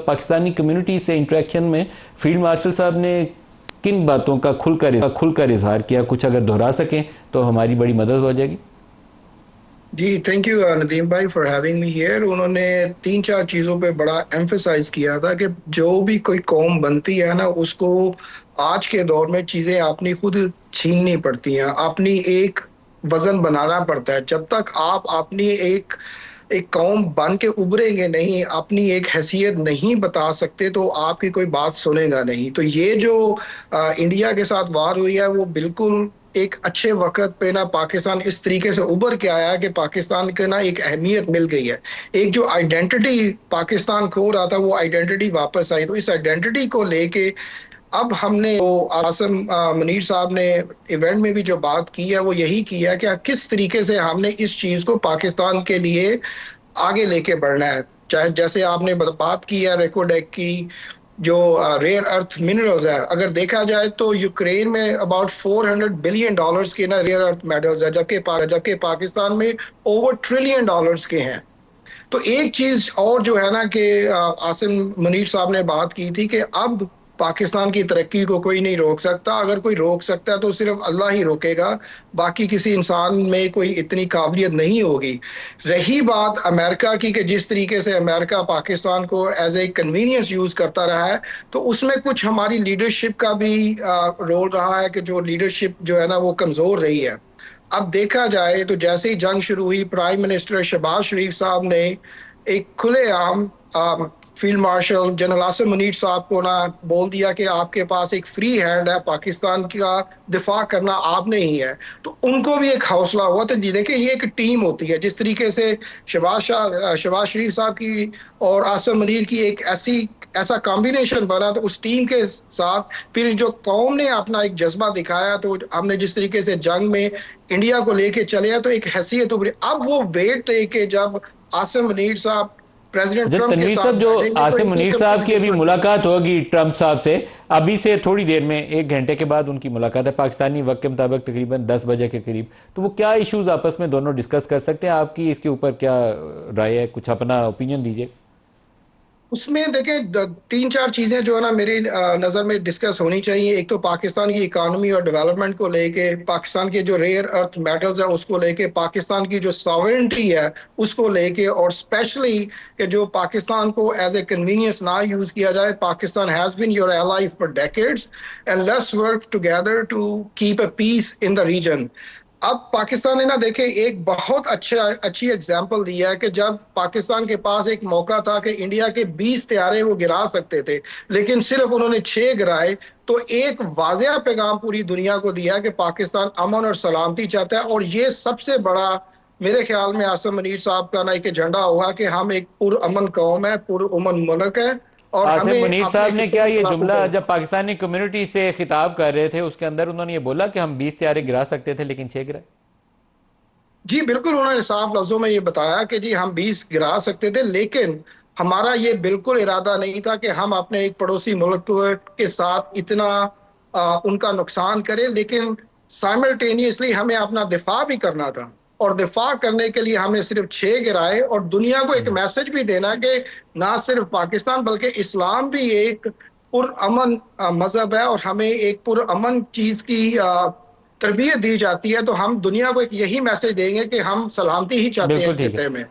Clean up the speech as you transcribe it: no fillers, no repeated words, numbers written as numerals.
Pakistani community से interaction में field marshal साहब ने किन बातों का खुलकर इजहार किया, कुछ अगर दोहरा सकें तो हमारी बड़ी मदद हो जाएगी। जी, थैंक यू नदीम भाई फॉर हैविंग मी हियर। उन्होंने तीन चार चीज़ों पे बड़ा एम्फसाइज किया था कि जो भी कोई कौम बनती है ना, उसको आज के दौर में चीज़ें अपनी खुद छीननी पड़ती हैं, अपनी एक वजन बनाना पड़ता है। जब तक आप अपनी एक एक कौम बन के उभरेंगे नहीं, अपनी एक हैसियत नहीं बता सकते, तो आपकी कोई बात सुनेगा नहीं। तो ये जो इंडिया के साथ वार हुई है, वो बिल्कुल एक अच्छे वक्त पे ना पाकिस्तान इस तरीके से उभर के आया कि पाकिस्तान के ना एक अहमियत मिल गई है। एक जो आइडेंटिटी पाकिस्तान खो रहा था, वो आइडेंटिटी वापस आई। तो इस आइडेंटिटी को लेके अब हमने वो आसिम मुनीर साहब ने इवेंट में भी जो बात की है, वो यही की है कि किस तरीके से हमने इस चीज को पाकिस्तान के लिए आगे लेके बढ़ना है। चाहे जैसे आपने बात की है रेकोडेक की, जो रेयर अर्थ मिनरल्स है, अगर देखा जाए तो यूक्रेन में अबाउट $400 बिलियन के ना रेयर अर्थ मेटल्स है, जबकि पाकिस्तान में ओवर $1 ट्रिलियन के हैं। तो एक चीज और जो है ना कि आसिम मुनीर साहब ने बात की थी कि अब पाकिस्तान की तरक्की को कोई नहीं रोक सकता। अगर कोई रोक सकता है तो सिर्फ अल्लाह ही रोकेगा, बाकी किसी इंसान में कोई इतनी काबिलियत नहीं होगी। रही बात अमेरिका की कि जिस तरीके से अमेरिका पाकिस्तान को एज ए कन्वीनियंस यूज करता रहा है, तो उसमें कुछ हमारी लीडरशिप का भी रोल रहा है कि जो लीडरशिप जो है ना वो कमजोर रही है। अब देखा जाए तो जैसे ही जंग शुरू हुई, प्राइम मिनिस्टर शहबाज शरीफ साहब ने एक खुलेआम field marshal general Asim Munir साहब को ना बोल दिया कि आपके पास एक फ्री हैंड है, पाकिस्तान का दिफा करना आपने ही है। तो उनको भी एक हौसला हुआ। तो जी देखिए, ये एक टीम होती है। जिस तरीके से शहबाज शरीफ साहब की और आसिम मुनीर की एक ऐसा कॉम्बिनेशन बना, तो उस टीम के साथ फिर जो कौम ने अपना एक जज्बा दिखाया, तो हमने जिस तरीके से जंग में इंडिया को लेके चले हैं, तो एक हैसियत उभरी। अब वो वेट लेके जब आसिम मुनीर साहब प्रेसिडेंट जो ट्रंप के तनवीर साथ साहब, जो बैठेंगे तो आसिम इनकी मुनीर साहब की कम्युनिटी अभी मुलाकात होगी ट्रंप साहब से, अभी से थोड़ी देर में 1 घंटे के बाद उनकी मुलाकात है पाकिस्तानी वक्त के मुताबिक तकरीबन 10 बजे के करीब। तो वो क्या इश्यूज आपस में दोनों डिस्कस कर सकते हैं? आपकी इसके ऊपर क्या राय है? कुछ अपना ओपिनियन दीजिए। उसमें देखें, तीन चार चीजें जो है ना मेरी नजर में डिस्कस होनी चाहिए। एक तो पाकिस्तान की इकोनॉमी और डेवलपमेंट को लेके, पाकिस्तान के जो रेयर अर्थ मेटल्स है उसको लेके, पाकिस्तान की जो सॉवरेनिटी है उसको लेके, और स्पेशली कि जो पाकिस्तान को एज ए कन्वीनियंस ना यूज किया जाए। Pakistan has been your ally for decades and let's work together to keep a peace in the region. अब पाकिस्तान ने ना देखे एक बहुत अच्छी एग्जांपल दिया है कि जब पाकिस्तान के पास एक मौका था कि इंडिया के 20 तैयारे वो गिरा सकते थे, लेकिन सिर्फ उन्होंने 6 गिराए। तो एक वाज़ेह पैगाम पूरी दुनिया को दिया कि पाकिस्तान अमन और सलामती चाहता है। और ये सबसे बड़ा मेरे ख्याल में आसिम मुनीर साहब का ना एक एजेंडा होगा कि हम एक पुरअमन कौम है, पुरअमन मुल्क है, और आसिम हमें मुनीर अपने साहब ने क्या खिताब ये सलामत जुमला है। जब पाकिस्तानी कम्युनिटी से खिताब कर रहे थे उसके अंदर उन्होंने ये बोला कि हम 20 तैयारे गिरा सकते थे लेकिन 6 गिराए? जी बिल्कुल, उन्होंने साफ लफ्जों में ये बताया कि जी हम 20 गिरा सकते थे, लेकिन हमारा ये बिल्कुल इरादा नहीं था कि हम अपने एक पड़ोसी मुल्क के साथ इतना उनका नुकसान करें। लेकिन साइमल्टेनियसली हमें अपना दिफा भी करना था, और दिफा करने के लिए हमने सिर्फ 6 गिराए। और दुनिया को एक मैसेज भी देना कि ना सिर्फ पाकिस्तान बल्कि इस्लाम भी एक पुरअमन मजहब है, और हमें एक पुरअमन चीज की तरबियत दी जाती है। तो हम दुनिया को एक यही मैसेज देंगे कि हम सलामती ही चाहते हैं बिल्कुल इस ठीक है। खिते में।